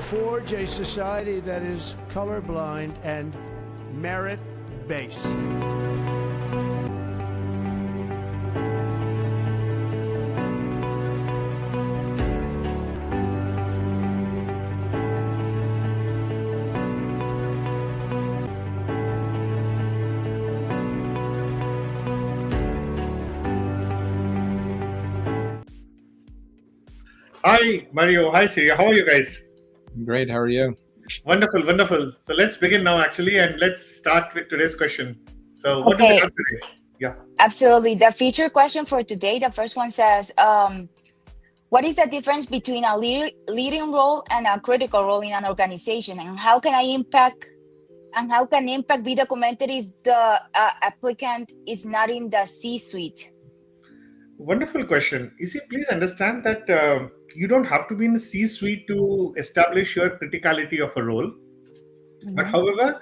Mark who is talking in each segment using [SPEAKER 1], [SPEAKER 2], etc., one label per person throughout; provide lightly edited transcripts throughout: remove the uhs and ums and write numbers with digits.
[SPEAKER 1] forge a society that is colorblind and merit-based.
[SPEAKER 2] Hi, Mario. Hi, Siri. How are you guys?
[SPEAKER 3] Great. How are you?
[SPEAKER 2] Wonderful, wonderful. So let's begin now, actually, and let's start with today's question. So, what do we
[SPEAKER 4] Okay,
[SPEAKER 2] have today? Yeah.
[SPEAKER 4] absolutely. The feature question for today, the first one says, what is the difference between a leading role and a critical role in an organization, and how can impact be documented if the applicant is not in the C-suite?
[SPEAKER 2] Wonderful question. You see, please understand that you don't have to be in the C-suite to establish your criticality of a role. But however,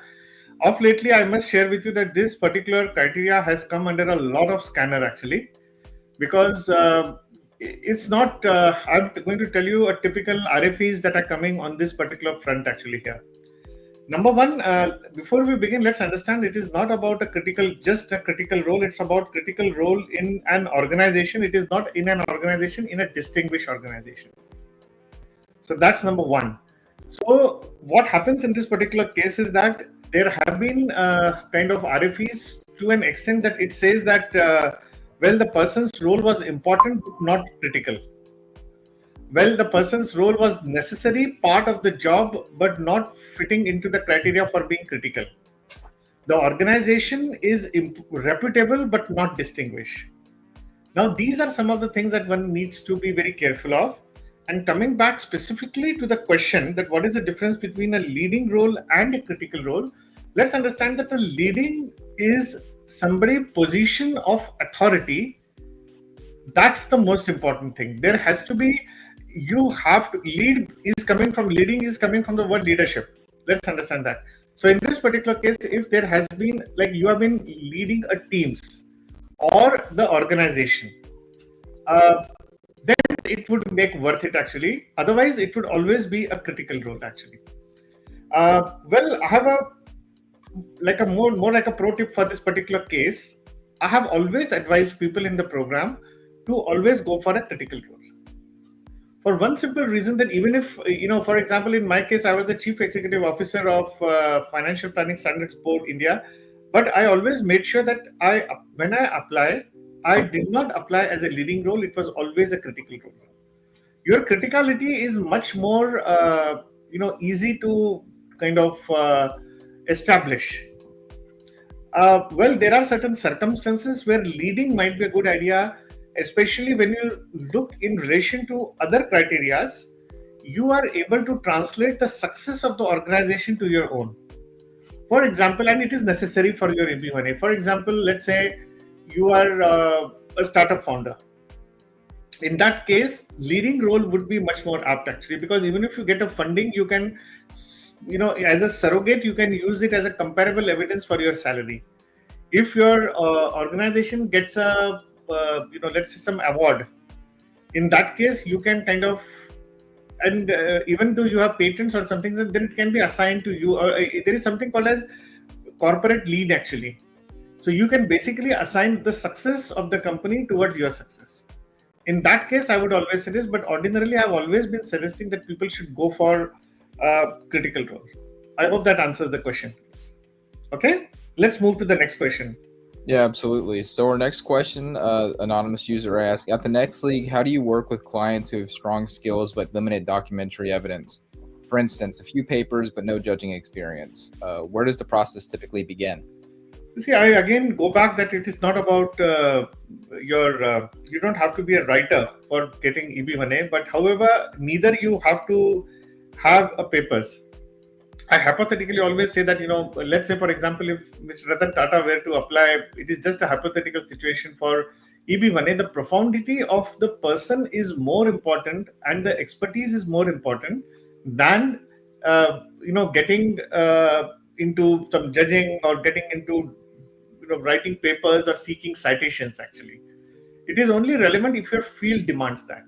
[SPEAKER 2] of lately, I must share with you that this particular criteria has come under a lot of scanner, actually, because it's not, I'm going to tell you a typical RFEs that are coming on this particular front, actually, here. Number one, before we begin, let's understand it is not about just a critical role. It's about critical role in an organization. It is not in an organization, in a distinguished organization. So that's number one. So what happens in this particular case is that there have been kind of RFEs to an extent that it says that, well, the person's role was important, but not critical. Well, the person's role was necessary part of the job, but not fitting into the criteria for being critical. The organization is reputable, but not distinguished. Now, these are some of the things that one needs to be very careful of. And coming back specifically to the question that what is the difference between a leading role and a critical role, let's understand that a leading is somebody's position of authority. That's the most important thing. There has to be, you have to lead is coming from the word leadership. Let's understand that. So in this particular case, if there has been, like you have been leading a teams or the organization, then it would make worth it, actually. Otherwise, it would always be a critical role, actually. Well, I have more like a pro tip for this particular case. I have always advised people in the program to always go for a critical role. For one simple reason that even if, for example, in my case, I was the Chief Executive Officer of Financial Planning Standards Board, India. But I always made sure that when I apply, I did not apply as a leading role. It was always a critical role. Your criticality is much more, easy to kind of establish. Well, there are certain circumstances where leading might be a good idea, especially when you look in relation to other criterias. You are able to translate the success of the organization to your own. For example, and it is necessary for your EB1A. For example, let's say you are a startup founder. In that case, leading role would be much more apt, actually, because even if you get a funding, you can, as a surrogate, you can use it as a comparable evidence for your salary. If your organization gets a, let's say some award, in that case, you can kind of, and even though you have patents or something, then it can be assigned to you. Or there is something called as corporate lead, actually. So you can basically assign the success of the company towards your success. In that case, I would always say this, but ordinarily, I've always been suggesting that people should go for critical role. I hope that answers the question. Okay, let's move to the next question.
[SPEAKER 3] Yeah, absolutely. So our next question, anonymous user asks, at the next league, how do you work with clients who have strong skills but limited documentary evidence? For instance, a few papers but no judging experience. Where does the process typically begin?
[SPEAKER 2] You see, I again go back that it is not about you don't have to be a writer for getting EB1A, but however, neither you have to have a papers. I hypothetically always say that, let's say, for example, if Mr. Ratan Tata were to apply, it is just a hypothetical situation for EB1A. The profundity of the person is more important and the expertise is more important than, getting into some judging or getting into, writing papers or seeking citations, actually. It is only relevant if your field demands that.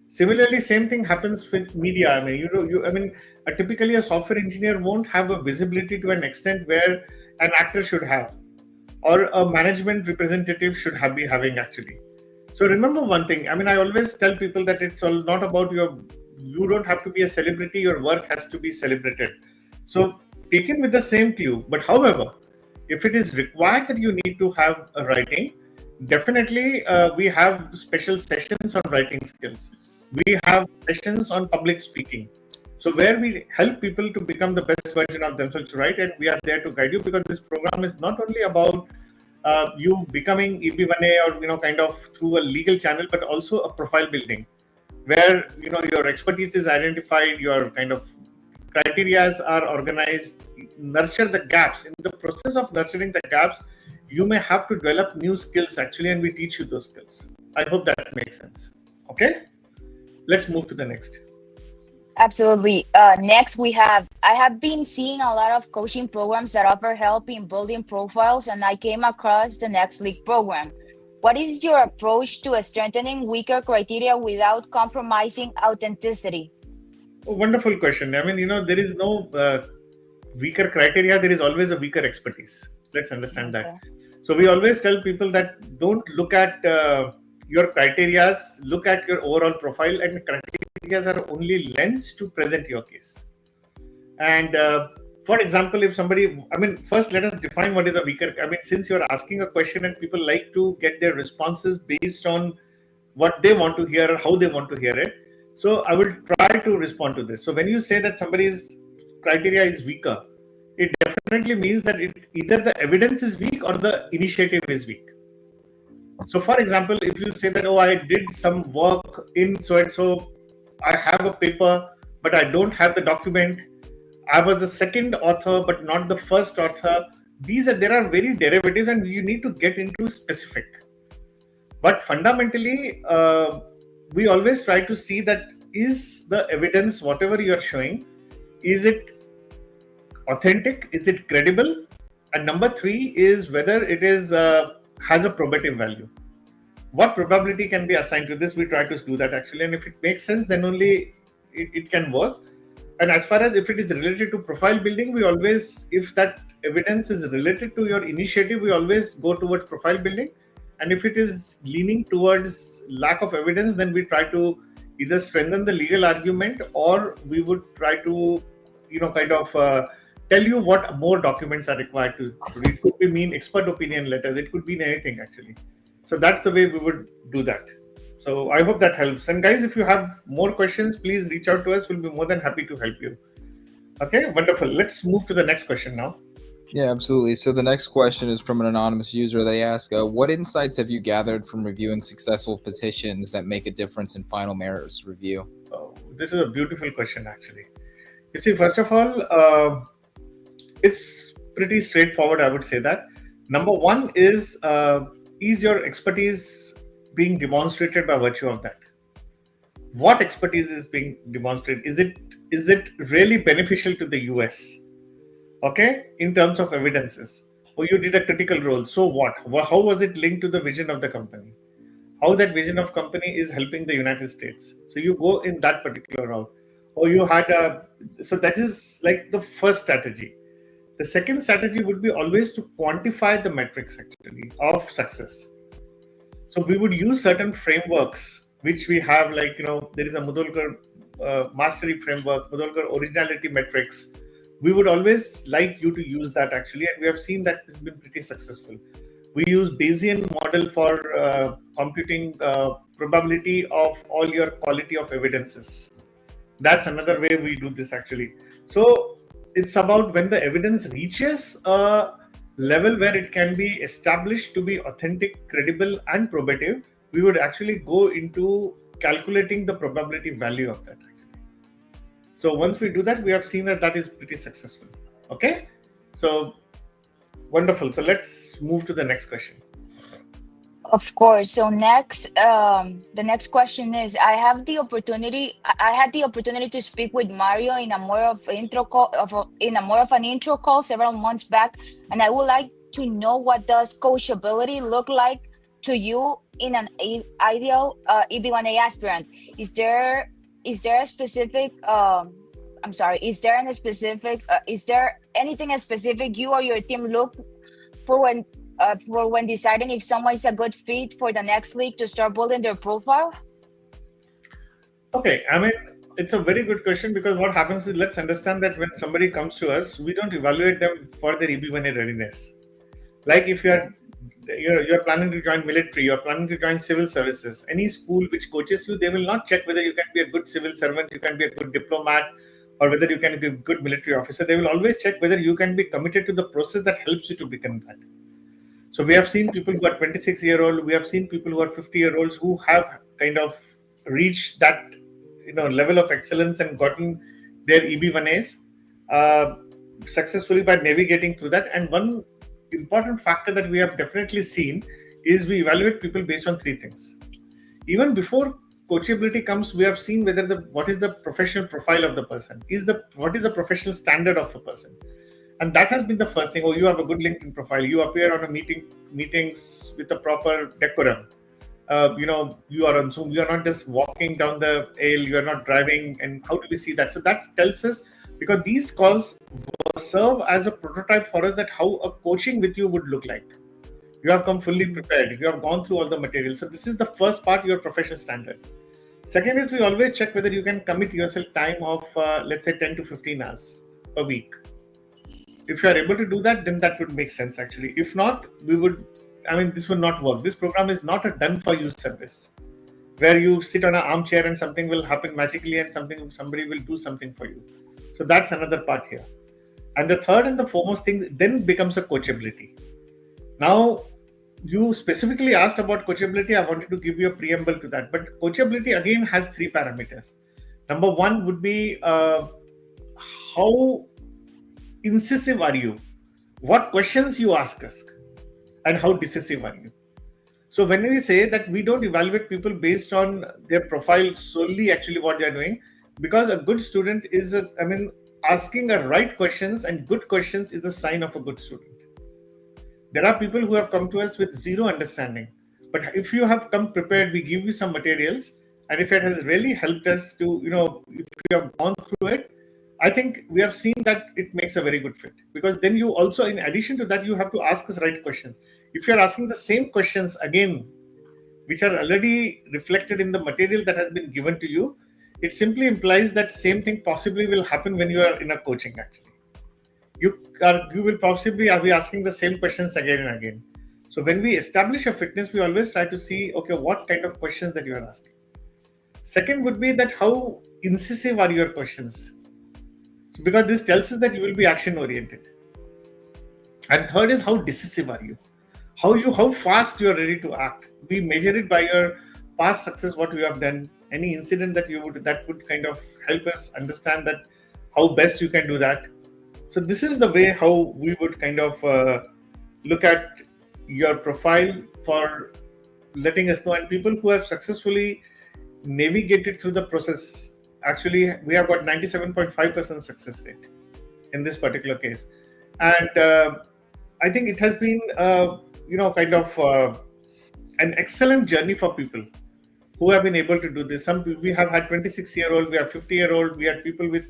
[SPEAKER 2] Similarly, same thing happens with media. I mean, typically a software engineer won't have a visibility to an extent where an actor should have, or a management representative should have be having actually. So remember one thing. I mean, I always tell people that it's all not about you don't have to be a celebrity. Your work has to be celebrated. So taken with the same clue. But however, if it is required that you need to have a writing, definitely we have special sessions on writing skills. We have sessions on public speaking. So where we help people to become the best version of themselves, right? And we are there to guide you, because this program is not only about you becoming EB1A or kind of through a legal channel, but also a profile building, where your expertise is identified, your kind of criterias are organized. Nurture the gaps. In the process of nurturing the gaps, you may have to develop new skills actually, and we teach you those skills. I hope that makes sense. Okay, let's move to the next.
[SPEAKER 4] Absolutely. Next, I have been seeing a lot of coaching programs that offer help in building profiles, and I came across the Next League program. What is your approach to strengthening weaker criteria without compromising authenticity?
[SPEAKER 2] Oh, wonderful question. I mean, there is no weaker criteria. There is always a weaker expertise. Let's understand that. So we always tell people that don't look at your criteria, look at your overall profile, and criteria are only lens to present your case. And for example, if somebody, first let us define what is a weaker. Since you're asking a question and people like to get their responses based on what they want to hear or how they want to hear it. So I will try to respond to this. So when you say that somebody's criteria is weaker, it definitely means that either the evidence is weak or the initiative is weak. So for example, if you say that, I did some work in so and so, I have a paper, but I don't have the document. I was the second author, but not the first author. There are very derivatives, and you need to get into specific. But fundamentally, we always try to see that is the evidence, whatever you are showing, is it authentic? Is it credible? And number 3 is whether it is has a probative value. What probability can be assigned to this? We try to do that actually, and if it makes sense, then only it can work. And as far as if it is related to profile building, we always, if that evidence is related to your initiative, we always go towards profile building. And if it is leaning towards lack of evidence, then we try to either strengthen the legal argument, or we would try to, tell you what more documents are required to. It could be expert opinion letters. It could be anything actually. So that's the way we would do that. So I hope that helps. And guys, if you have more questions, please reach out to us. We'll be more than happy to help you. Okay, wonderful. Let's move to the next question now.
[SPEAKER 3] Yeah, absolutely. So the next question is from an anonymous user. They ask, what insights have you gathered from reviewing successful petitions that make a difference in final merits review?
[SPEAKER 2] Oh, this is a beautiful question, actually. You see, first of all, it's pretty straightforward, I would say that. Number 1 is your expertise being demonstrated by virtue of that? What expertise is being demonstrated? Is it really beneficial to the US? Okay, in terms of evidences. Or you did a critical role. So what? How was it linked to the vision of the company? How that vision of company is helping the United States? So you go in that particular route. Or you had so that is like the first strategy. The second strategy would be always to quantify the metrics actually of success. So we would use certain frameworks which we have, like, there is a Mudholkar mastery framework, Mudholkar originality metrics. We would always like you to use that actually, and we have seen that it's been pretty successful. We use Bayesian model for computing probability of all your quality of evidences. That's another way we do this actually. So it's about when the evidence reaches a level where it can be established to be authentic, credible, and probative, we would actually go into calculating the probability value of that. So once we do that, we have seen that is pretty successful. Okay, so wonderful. So let's move to the next question.
[SPEAKER 4] Of course. So next, the next question is: I had the opportunity to speak with Mario in a more of an intro call several months back, and I would like to know, what does coachability look like to you in an ideal EB1A aspirant? Is there a specific I'm sorry, is there is there anything specific you or your team look for when deciding if someone is a good fit for the next league to start building their profile?
[SPEAKER 2] Okay, I mean, it's a very good question, because what happens is, let's understand that when somebody comes to us, we don't evaluate them for their EB1A readiness. Like if you're planning to join military, you're planning to join civil services, any school which coaches you, they will not check whether you can be a good civil servant, you can be a good diplomat, or whether you can be a good military officer. They will always check whether you can be committed to the process that helps you to become that. So we have seen people who are 26-year-old, we have seen people who are 50-year-olds who have kind of reached that level of excellence and gotten their EB1As successfully by navigating through that. And one important factor that we have definitely seen is we evaluate people based on three things. Even before coachability comes, we have seen what is the professional profile of the person, what is the professional standard of the person. And that has been the first thing. Oh, you have a good LinkedIn profile, you appear on a meetings with a proper decorum. You are on Zoom, you are not just walking down the aisle, you are not driving. And how do we see that? So that tells us, because these calls serve as a prototype for us, that how a coaching with you would look like. You have come fully prepared, you have gone through all the material. So this is the first part, your professional standards. Second is, we always check whether you can commit yourself time of let's say 10 to 15 hours a week. If you are able to do that, then that would make sense actually. If not, this will not work. This program is not a done for you service where you sit on an armchair and something will happen magically and somebody will do something for you. So that's another part here. And the third and the foremost thing then becomes a coachability. Now, you specifically asked about coachability. I wanted to give you a preamble to that. But coachability again has three parameters. Number one would be how incisive are you? What questions you ask us? And how decisive are you? So when we say that we don't evaluate people based on their profile solely, actually what they're doing, because a good student is, asking the right questions and good questions is a sign of a good student. There are people who have come to us with zero understanding, but if you have come prepared, we give you some materials, and if it has really helped us to, if you have gone through it, I think we have seen that it makes a very good fit, because then you also, in addition to that, you have to ask us right questions. If you're asking the same questions again, which are already reflected in the material that has been given to you, it simply implies that same thing possibly will happen when you are in a coaching actually. You will possibly be asking the same questions again and again. So when we establish a fitness, we always try to see, okay, what kind of questions that you are asking. Second would be that how incisive are your questions? Because this tells us that you will be action oriented. And third is how decisive are you? How fast you are ready to act. We measure it by your past success, what you have done, any incident that would kind of help us understand that how best you can do that. So this is the way how we would kind of look at your profile for letting us know. And people who have successfully navigated through the process, actually we have got 97.5% success rate in this particular case. And I think it has been kind of an excellent journey for people who have been able to do this. We have had 26-year-old, we have 50-year-old, we had people with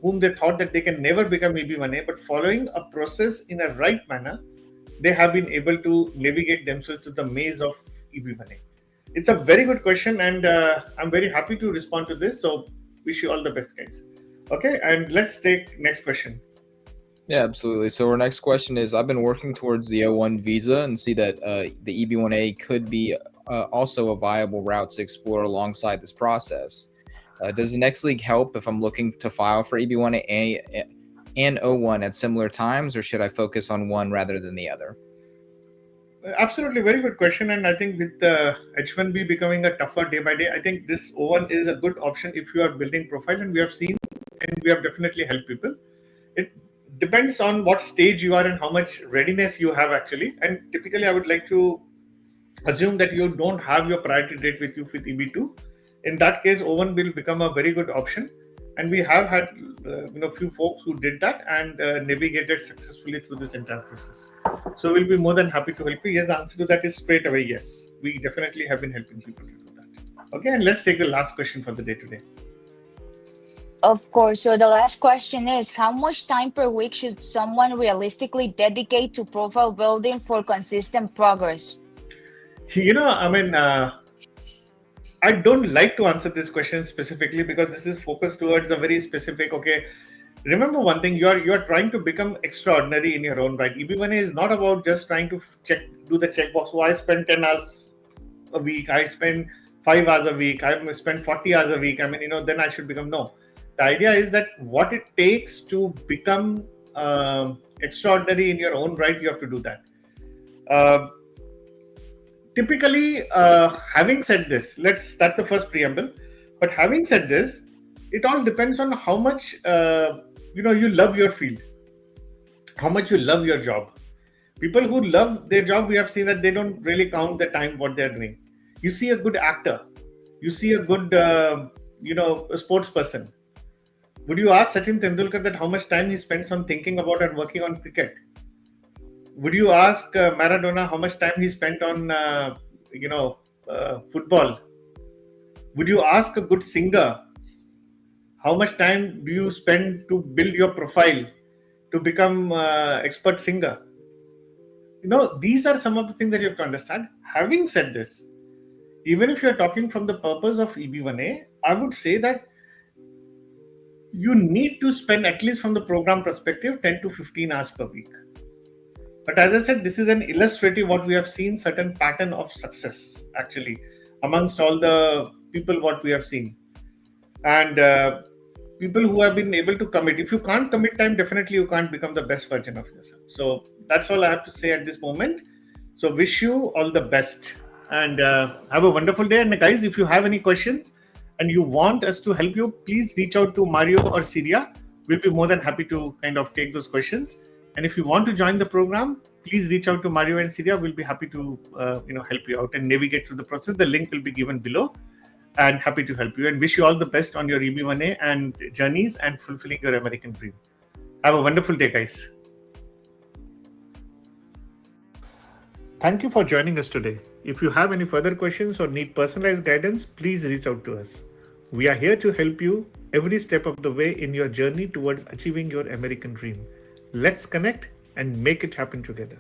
[SPEAKER 2] whom they thought that they can never become EB1A, but following a process in a right manner, they have been able to navigate themselves to the maze of EB1A. It's a very good question, and I'm very happy to respond to this. So wish you all the best, guys. Okay, and let's take next question.
[SPEAKER 3] Yeah, absolutely. So our next question is, I've been working towards the O1 visa and see that the EB1A could be also a viable route to explore alongside this process. Does the next league help if I'm looking to file for EB1A and O1 at similar times, or should I focus on one rather than the other?
[SPEAKER 2] Absolutely, very good question. And I think with the H1B becoming a tougher day by day, I think this O1 is a good option if you are building profile. And we have seen, and we have definitely helped people. It depends on what stage you are and how much readiness you have actually. And typically, I would like to assume that you don't have your priority date with you with EB2. In that case, O1 will become a very good option. And we have had few folks who did that and navigated successfully through this entire process. So we'll be more than happy to help you. Yes, the answer to that is straight away yes. We definitely have been helping people to do that. Okay, and let's take the last question for the day today.
[SPEAKER 4] Of course. So the last question is, how much time per week should someone realistically dedicate to profile building for consistent progress?
[SPEAKER 2] I don't like to answer this question specifically because this is focused towards a very specific, okay, remember one thing, you're trying to become extraordinary in your own right. EB1A is not about just trying to do the checkbox. Oh, I spend 10 hours a week, I spend 5 hours a week, I spend 40 hours a week. Then I should become, no. The idea is that what it takes to become extraordinary in your own right, you have to do that. Typically, having said this, that's the first preamble. But having said this, it all depends on how much you love your field, how much you love your job. People who love their job, we have seen that they don't really count the time what they're doing. You see a good actor, you see a good a sports person. Would you ask Sachin Tendulkar that how much time he spends on thinking about and working on cricket? Would you ask Maradona how much time he spent on football? Would you ask a good singer how much time do you spend to build your profile to become expert singer? These are some of the things that you have to understand. Having said this, even if you're talking from the purpose of EB1A, I would say that you need to spend, at least from the program perspective, 10 to 15 hours per week. But as I said, this is an illustrative what we have seen, certain pattern of success actually amongst all the people what we have seen. And people who have been able to commit. If you can't commit time, definitely you can't become the best version of yourself. So that's all I have to say at this moment. So wish you all the best and have a wonderful day. And guys, if you have any questions and you want us to help you, please reach out to Mario or Syria. We'll be more than happy to kind of take those questions. And if you want to join the program, please reach out to Mario and Syria. We'll be happy to help you out and navigate through the process. The link will be given below. And happy to help you and wish you all the best on your EB1A and journeys and fulfilling your American dream. Have a wonderful day, guys. Thank you for joining us today. If you have any further questions or need personalized guidance, please reach out to us. We are here to help you every step of the way in your journey towards achieving your American dream. Let's connect and make it happen together.